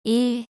1.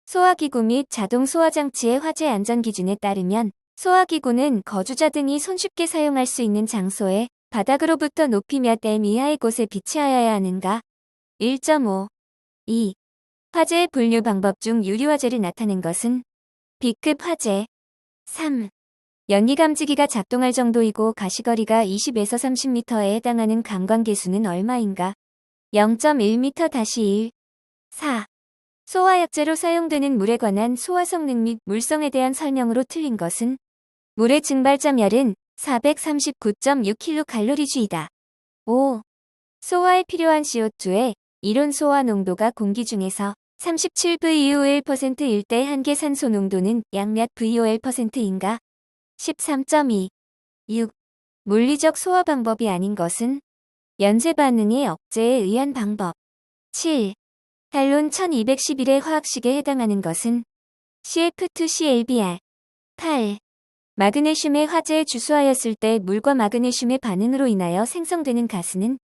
소화기구 및 자동 소화장치의 화재 안전 기준에 따르면 소화기구는 거주자 등이 손쉽게 사용할 수 있는 장소에 바닥으로부터 높이 몇 m 이하의 곳에 비치하여야 하는가? 1.5. 2. 화재의 분류 방법 중 유리화재를 나타낸 것은 B급 화재. 3. 연기 감지기가 작동할 정도이고 가시거리가 20에서 30m에 해당하는 감광계수는 얼마인가? 0.1m-1. 4. 소화약제로 사용되는 물에 관한 소화 성능 및 물성에 대한 설명으로 틀린 것은 물의 증발점열은 439.6kcal주이다. 5. 소화에 필요한 CO2의 이론 소화 농도가 공기 중에서 37VOL%일 때 한계 산소 농도는 약 몇 VOL%인가? 13.2. 6. 물리적 소화 방법이 아닌 것은 연쇄 반응의 억제에 의한 방법. 7. 달론 1211의 화학식에 해당하는 것은 CF2ClBr. 8. 마그네슘의 화재에 주수하였을 때 물과 마그네슘의 반응으로 인하여 생성되는 가스는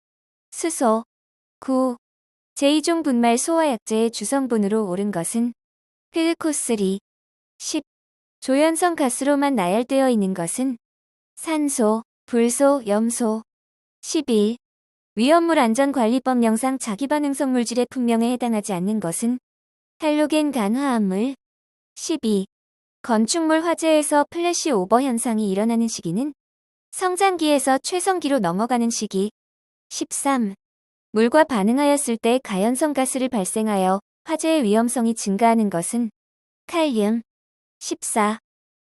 수소. 9. 제2종 분말 소화약제의 주성분으로 옳은 것은 필코스리. 10. 조연성 가스로만 나열되어 있는 것은 산소, 불소, 염소. 11. 위험물 안전관리법령상 자기반응성 물질의 품명에 해당하지 않는 것은 할로겐 간화합물. 12. 건축물 화재에서 플래시 오버 현상이 일어나는 시기는 성장기에서 최성기로 넘어가는 시기. 13. 물과 반응하였을 때 가연성 가스를 발생하여 화재의 위험성이 증가하는 것은 칼륨. 14.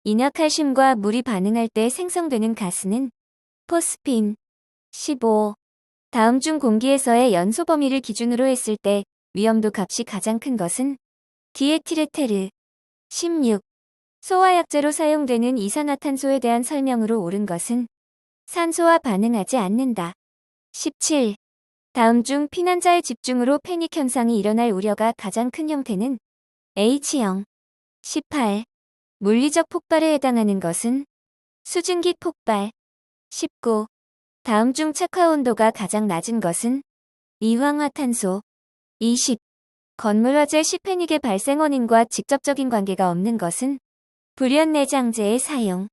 인화칼슘과 물이 반응할 때 생성되는 가스는 포스핀. 15. 다음 중 공기에서의 연소 범위를 기준으로 했을 때 위험도 값이 가장 큰 것은 디에틸에테르. 16. 소화약제로 사용되는 이산화탄소에 대한 설명으로 옳은 것은 산소와 반응하지 않는다. 17. 다음 중 피난자의 집중으로 패닉 현상이 일어날 우려가 가장 큰 형태는 H형. 18. 물리적 폭발에 해당하는 것은 수증기 폭발. 19. 다음 중 착화 온도가 가장 낮은 것은 이황화탄소. 20. 건물 화재 시 패닉의 발생 원인과 직접적인 관계가 없는 것은 불연 내장재의 사용.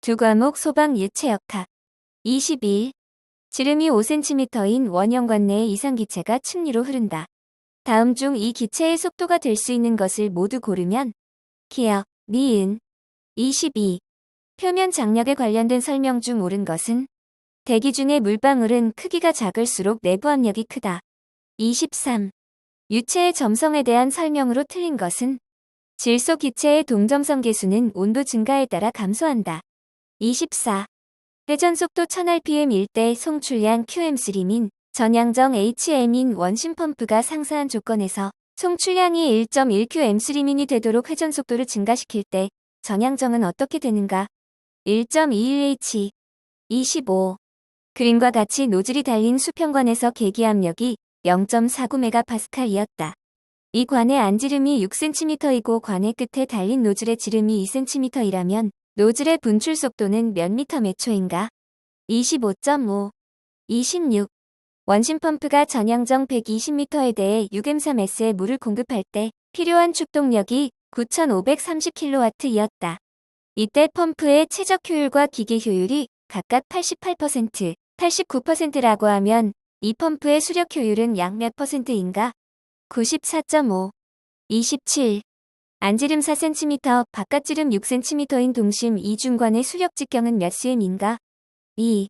두 과목 소방 유체역학. 21. 지름이 5cm인 원형관 내의 이상기체가 층리로 흐른다. 다음 중 이 기체의 속도가 될 수 있는 것을 모두 고르면 기역, 니은. 22. 표면 장력에 관련된 설명 중 옳은 것은 대기 중의 물방울은 크기가 작을수록 내부 압력이 크다. 23. 유체의 점성에 대한 설명으로 틀린 것은 질소 기체의 동점성 계수는 온도 증가에 따라 감소한다. 24. 회전속도 1000rpm일 때 송출량 QM3민 전향정 HM인 원심 펌프가 상사한 조건에서 송출량이 1.1QM3민이 되도록 회전속도를 증가시킬 때 전향정은 어떻게 되는가? 1.21H. 25. 그림과 같이 노즐이 달린 수평관에서 계기압력이 0.49MPa이었다. 이 관의 안지름이 6cm이고 관의 끝에 달린 노즐의 지름이 2cm이라면 노즐의 분출 속도는 몇 미터 매 초인가? 25.5. 26. 원심 펌프가 전향정 120m에 대해 6M3S의 물을 공급할 때 필요한 축동력이 9530kW이었다. 이때 펌프의 최적 효율과 기계 효율이 각각 88%, 89%라고 하면 이 펌프의 수력 효율은 약 몇 %인가? 94.5. 27. 안지름 4cm, 바깥지름 6cm인 동심 이중관의 수력 직경은 몇 cm인가? 2.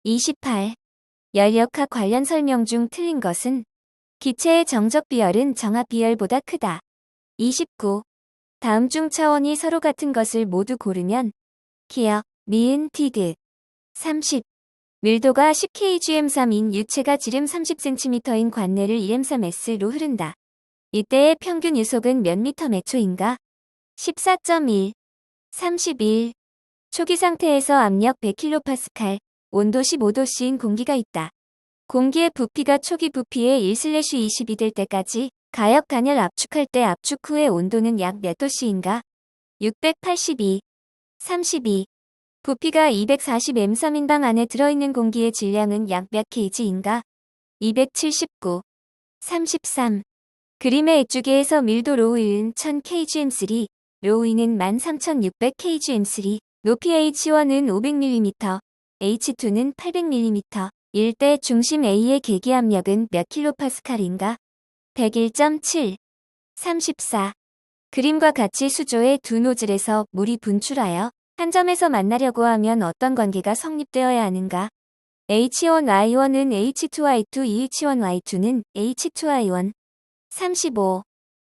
28. 열역학 관련 설명 중 틀린 것은 기체의 정적 비열은 정합 비열보다 크다. 29. 다음 중 차원이 서로 같은 것을 모두 고르면 기역, 니은, 디귿. 30. 밀도가 10kgm3인 유체가 지름 30cm인 관내를 2m3S로 흐른다. 이때의 평균 유속은 몇 미터 매 초인가? 14.1. 31. 초기 상태에서 압력 100kPa, 온도 15도씨인 공기가 있다. 공기의 부피가 초기 부피의 1/22 될 때까지 가역 단열 압축할 때 압축 후의 온도는 약 몇 도씨인가? 682. 32. 부피가 240m3인 방 안에 들어있는 공기의 질량은 약 몇 kg인가? 279. 33. 그림의 액주계에서 밀도 로우인 1000kgm3, 로우인은 13600kgm3, 높이 H1은 500mm, H2는 800mm, 일대 중심 A의 계기압력은 몇 킬로파스칼인가? 101.7, 34. 그림과 같이 수조의 두 노즐에서 물이 분출하여 한 점에서 만나려고 하면 어떤 관계가 성립되어야 하는가? H1Y1은 H2Y2, H1Y2는 H2Y1. 35.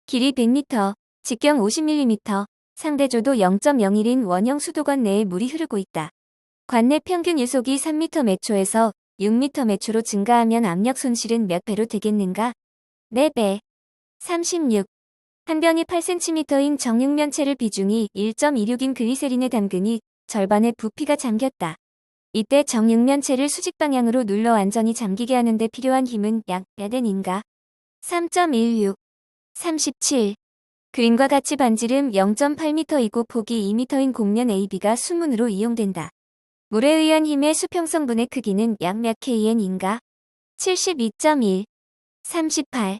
길이 100m, 직경 50mm, 상대조도 0.01인 원형 수도관 내에 물이 흐르고 있다. 관내 평균 유속이 3m/초에서 6m/초로 증가하면 압력 손실은 몇 배로 되겠는가? 4배. 36. 한 병이 8cm인 정육면체를 비중이 1.26인 글리세린에 담그니 절반의 부피가 잠겼다. 이때 정육면체를 수직 방향으로 눌러 완전히 잠기게 하는데 필요한 힘은 약 몇 N인가? 3.16. 37. 그림과 같이 반지름 0.8m이고 폭이 2m인 곡면 AB가 수문으로 이용된다. 물에 의한 힘의 수평성분의 크기는 약 몇 KN인가? 72.1. 38.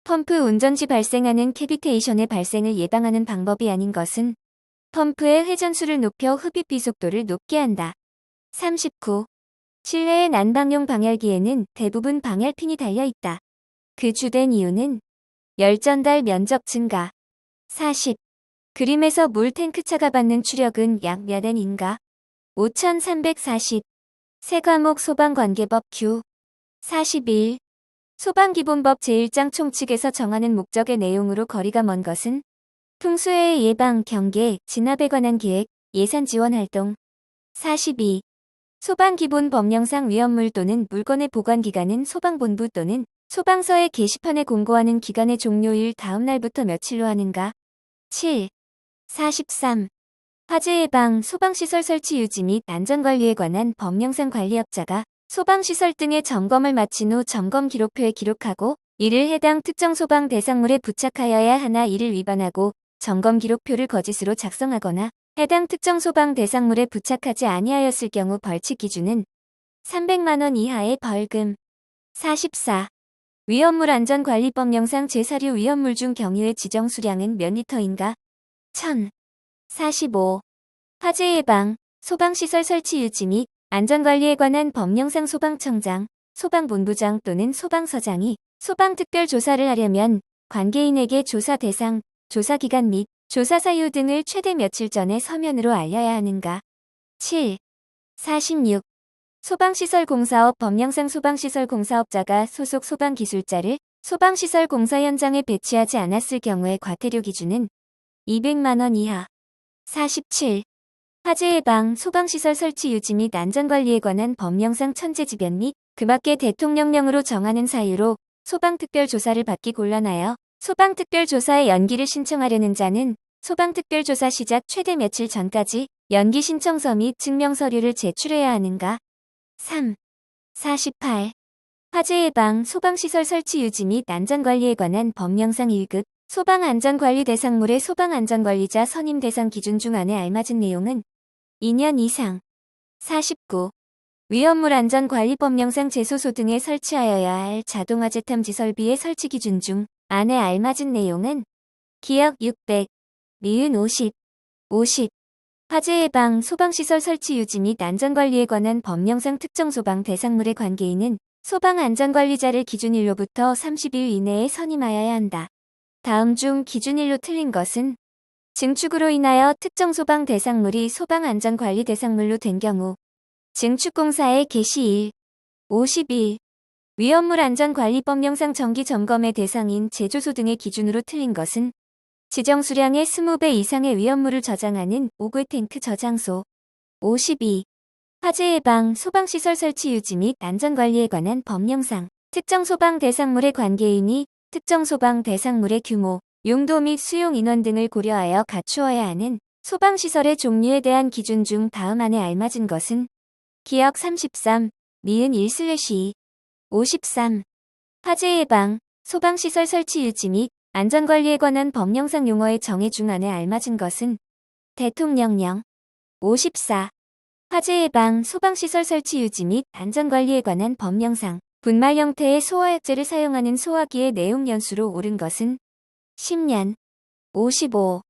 펌프 운전 시 발생하는 캐비테이션의 발생을 예방하는 방법이 아닌 것은 펌프의 회전수를 높여 흡입 비속도를 높게 한다. 39. 실내의 난방용 방열기에는 대부분 방열핀이 달려있다. 그 주된 이유는 열전달 면적 증가. 40. 그림에서 물 탱크차가 받는 추력은 약 몇 N인가? 5340. 세 과목 소방관계법 Q. 41. 소방기본법 제1장 총칙에서 정하는 목적의 내용으로 거리가 먼 것은 풍수해의 예방, 경계, 진압에 관한 계획, 예산 지원 활동. 42. 소방기본법령상 위험물 또는 물건의 보관기간은 소방본부 또는 소방서의 게시판에 공고하는 기간의 종료일 다음 날부터 며칠로 하는가? 7. 43. 화재 예방, 소방시설 설치 유지 및 안전관리에 관한 법령상 관리업자가 소방시설 등의 점검을 마친 후 점검 기록표에 기록하고 이를 해당 특정 소방 대상물에 부착하여야 하나 이를 위반하고 점검 기록표를 거짓으로 작성하거나 해당 특정 소방 대상물에 부착하지 아니하였을 경우 벌칙 기준은 300만 원 이하의 벌금. 44. 위험물 안전관리법령상 제4류 위험물 중 경유의 지정 수량은 몇 리터인가? 1000. 45. 화재 예방, 소방시설 설치 유지 및 안전관리에 관한 법령상 소방청장, 소방본부장 또는 소방서장이 소방특별조사를 하려면 관계인에게 조사 대상, 조사 기간 및 조사 사유 등을 최대 며칠 전에 서면으로 알려야 하는가? 7. 46. 소방시설공사업 법령상 소방시설공사업자가 소속 소방기술자를 소방시설 공사 현장에 배치하지 않았을 경우의 과태료 기준은 200만 원 이하. 47. 화재 예방, 소방시설 설치 유지 및 안전관리에 관한 법령상 천재지변 및 그 밖의 대통령령으로 정하는 사유로 소방특별조사를 받기 곤란하여 소방특별조사의 연기를 신청하려는 자는 소방특별조사 시작 최대 며칠 전까지 연기 신청서 및 증명서류를 제출해야 하는가? 3. 48. 화재 예방, 소방시설 설치 유지 및 안전관리에 관한 법령상 1급 소방안전관리 대상물의 소방안전관리자 선임 대상 기준 중 안에 알맞은 내용은 2년 이상. 49. 위험물 안전관리법령상 제소소 등에 설치하여야 할 자동화재 탐지 설비의 설치 기준 중 안에 알맞은 내용은 기역 600, 미은 50. 50. 화재 예방, 소방시설 설치 유지 및 안전관리에 관한 법령상 특정 소방 대상물의 관계인은 소방안전관리자를 기준일로부터 30일 이내에 선임하여야 한다. 다음 중 기준일로 틀린 것은 증축으로 인하여 특정 소방 대상물이 소방안전관리 대상물로 된 경우 증축공사의 개시일. 51. 위험물 안전관리법령상 정기 점검의 대상인 제조소 등의 기준으로 틀린 것은 지정 수량의 20배 이상의 위험물을 저장하는 오글 탱크 저장소. 52. 화재 예방, 소방시설 설치 유지 및 안전관리에 관한 법령상 특정 소방 대상물의 관계인이 특정 소방 대상물의 규모, 용도 및 수용 인원 등을 고려하여 갖추어야 하는 소방시설의 종류에 대한 기준 중 다음 안에 알맞은 것은 기역 33, 미은 1/2. 53. 화재 예방, 소방시설 설치 유지 및 안전관리에 관한 법령상 용어의 정의 중 안에 알맞은 것은 대통령령. 54. 화재 예방, 소방시설 설치 유지 및 안전관리에 관한 법령상 분말 형태의 소화약제를 사용하는 소화기의 내용 연수로 옳은 것은 10년. 55.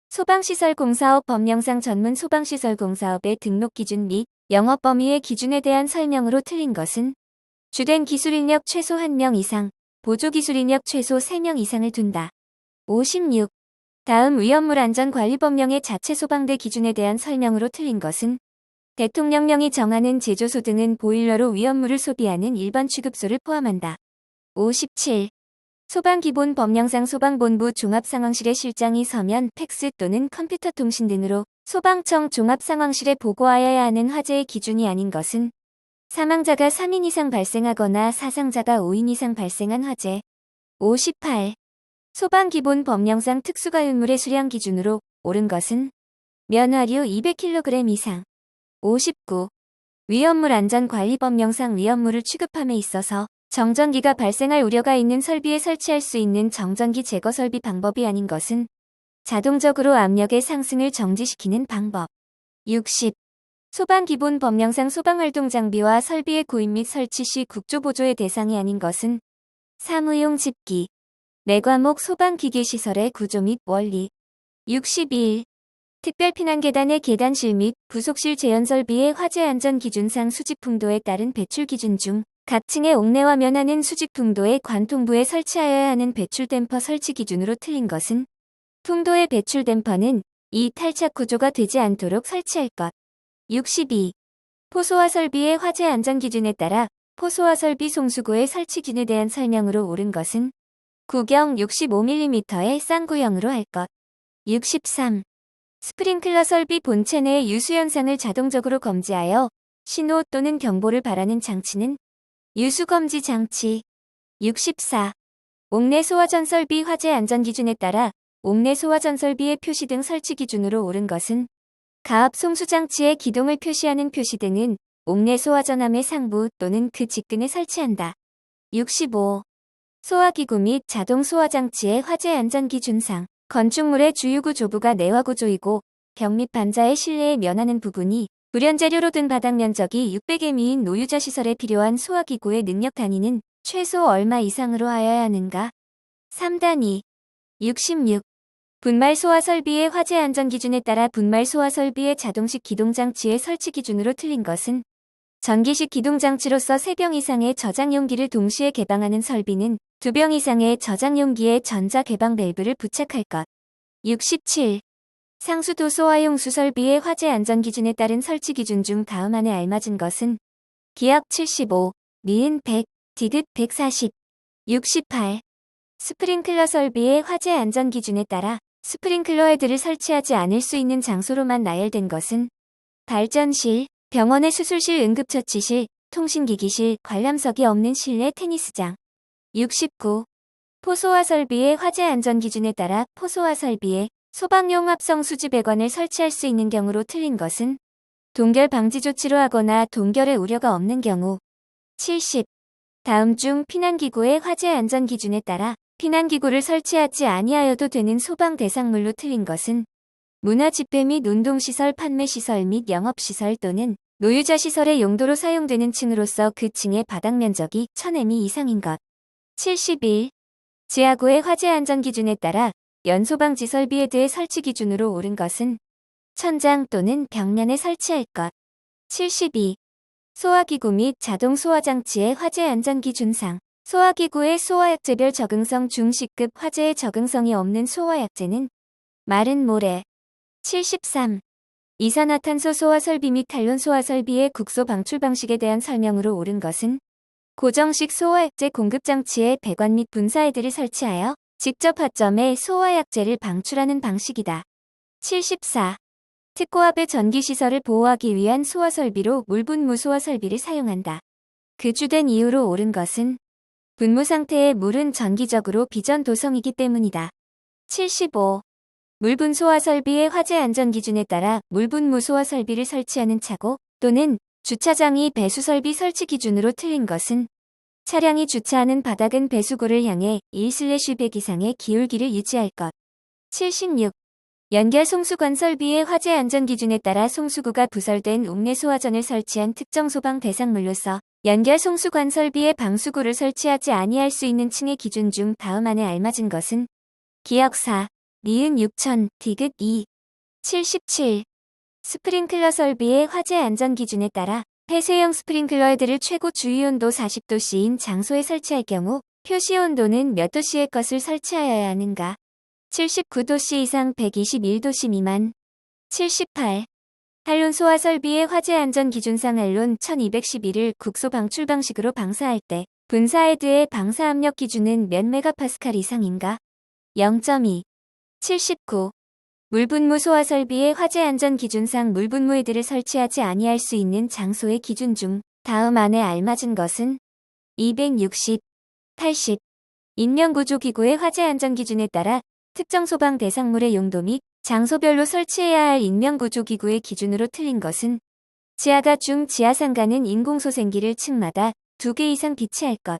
소방시설공사업 법령상 전문 소방시설공사업의 등록 기준 및 영업 범위의 기준에 대한 설명으로 틀린 것은 주된 기술인력 최소 1명 이상, 보조기술인력 최소 3명 이상을 둔다. 56. 다음 위험물 안전관리법령의 자체 소방대 기준에 대한 설명으로 틀린 것은 대통령령이 정하는 제조소 등은 보일러로 위험물을 소비하는 일반 취급소를 포함한다. 57. 소방기본법령상 소방본부 종합상황실의 실장이 서면 팩스 또는 컴퓨터 통신 등으로 소방청 종합상황실에 보고하여야 하는 화재의 기준이 아닌 것은 사망자가 3인 이상 발생하거나 사상자가 5인 이상 발생한 화재. 58. 소방기본법령상 특수가윤물의 수량 기준으로 옳은 것은 면화류 200kg 이상. 59. 위험물 안전관리법령상 위험물을 취급함에 있어서 정전기가 발생할 우려가 있는 설비에 설치할 수 있는 정전기 제거 설비 방법이 아닌 것은 자동적으로 압력의 상승을 정지시키는 방법. 60. 소방기본법령상 소방활동 장비와 설비의 구입 및 설치 시 국조보조의 대상이 아닌 것은 사무용 집기, 내과목 소방기계시설의 구조 및 원리. 61. 특별피난계단의 계단실 및 부속실 제연설비의 화재안전기준상 수직풍도에 따른 배출기준 중 각 층의 옥내와 면하는 수직풍도의 관통부에 설치하여야 하는 배출댐퍼 설치 기준으로 틀린 것은 풍도의 배출댐퍼는 이 탈착 구조가 되지 않도록 설치할 것. 62. 포소화 설비의 화재안전기준에 따라 포소화 설비 송수구의 설치기준에 대한 설명으로 옳은 것은 구경 65mm의 쌍구형으로 할 것. 63. 스프링클러 설비 본체 내의 유수 현상을 자동적으로 검지하여 신호 또는 경보를 발하는 장치는 유수 검지 장치. 64. 옥내 소화전 설비 화재 안전 기준에 따라 옥내 소화전 설비의 표시 등 설치 기준으로 옳은 것은 가압 송수 장치의 기동을 표시하는 표시 등은 옥내 소화전함의 상부 또는 그 직근에 설치한다. 65. 소화기구 및 자동 소화장치의 화재 안전 기준상 건축물의 주유구 조부가 내화구조이고 벽 및 반자의 실내에 면하는 부분이 불연재료로 든 바닥 면적이 600m인 노유자 시설에 필요한 소화기구의 능력 단위는 최소 얼마 이상으로 하여야 하는가? 3단위. 66. 분말 소화 설비의 화재 안전 기준에 따라 분말 소화 설비의 자동식 기동장치의 설치 기준으로 틀린 것은 전기식 기동장치로서 3병 이상의 저장 용기를 동시에 개방하는 설비는 2병 이상의 저장 용기에 전자 개방 밸브를 부착할 것. 67. 상수도 소화용 수설비의 화재 안전 기준에 따른 설치 기준 중 다음 안에 알맞은 것은 기압 75, 미은 100, 디귿 140. 68. 스프링클러 설비의 화재 안전 기준에 따라 스프링클러 헤드를 설치하지 않을 수 있는 장소로만 나열된 것은 발전실, 병원의 수술실 응급처치실, 통신기기실, 관람석이 없는 실내 테니스장. 69. 포소화 설비의 화재 안전 기준에 따라 포소화 설비에 소방용 합성 수지 배관을 설치할 수 있는 경우로 틀린 것은 동결 방지 조치로 하거나 동결의 우려가 없는 경우. 70. 다음 중 피난기구의 화재 안전 기준에 따라 피난기구를 설치하지 아니하여도 되는 소방 대상물로 틀린 것은 문화 집회 및 운동시설 판매시설 및 영업시설 또는 노유자 시설의 용도로 사용되는 층으로서 그 층의 바닥 면적이 1000m 이상인 것. 71. 지하구의 화재 안전 기준에 따라 연소방지 설비 헤드의 설치 기준으로 옳은 것은 천장 또는 벽면에 설치할 것. 72. 소화기구 및 자동 소화장치의 화재 안전 기준상 소화기구의 소화약제별 적응성 중시급 화재에 적응성이 없는 소화약제는 마른 모래. 73. 이산화탄소 소화 설비 및 탈론 소화 설비의 국소 방출 방식에 대한 설명으로 옳은 것은 고정식 소화약제 공급장치에 배관 및 분사헤드를 설치하여 직접 하점에 소화약제를 방출하는 방식이다. 74. 특고압의 전기시설을 보호하기 위한 소화설비로 물분무 소화설비를 사용한다. 그 주된 이유로 옳은 것은 분무 상태의 물은 전기적으로 비전도성이기 때문이다. 75. 물분 소화 설비의 화재 안전 기준에 따라 물분무 소화 설비를 설치하는 차고 또는 주차장이 배수 설비 설치 기준으로 틀린 것은 차량이 주차하는 바닥은 배수구를 향해 1/100 이상의 기울기를 유지할 것. 76. 연결 송수관 설비의 화재 안전 기준에 따라 송수구가 부설된 옥내 소화전을 설치한 특정 소방 대상물로서 연결 송수관 설비에 방수구를 설치하지 아니할 수 있는 층의 기준 중 다음 안에 알맞은 것은 기역 4, 니은 6000, 디귿 2, 77. 스프링클러 설비의 화재 안전 기준에 따라 폐쇄형 스프링클러 헤드를 최고 주유온도 40도씨인 장소에 설치할 경우 표시 온도는 몇 도씨의 것을 설치하여야 하는가? 79도씨 이상 121도씨 미만. 78. 한론 소화 설비의 화재 안전 기준상 한론 1211을 국소 방출 방식으로 방사할 때 분사 헤드의 방사 압력 기준은 몇 메가파스칼 이상인가? 0.2. 79. 물분무 소화 설비의 화재 안전 기준상 물분무 헤드를 설치하지 아니할 수 있는 장소의 기준 중 다음 안에 알맞은 것은 260. 80. 인명구조기구의 화재 안전 기준에 따라 특정 소방 대상물의 용도 및 장소별로 설치해야 할 인명구조기구의 기준으로 틀린 것은 지하가 중 지하상가는 인공소생기를 층마다 2개 이상 비치할 것.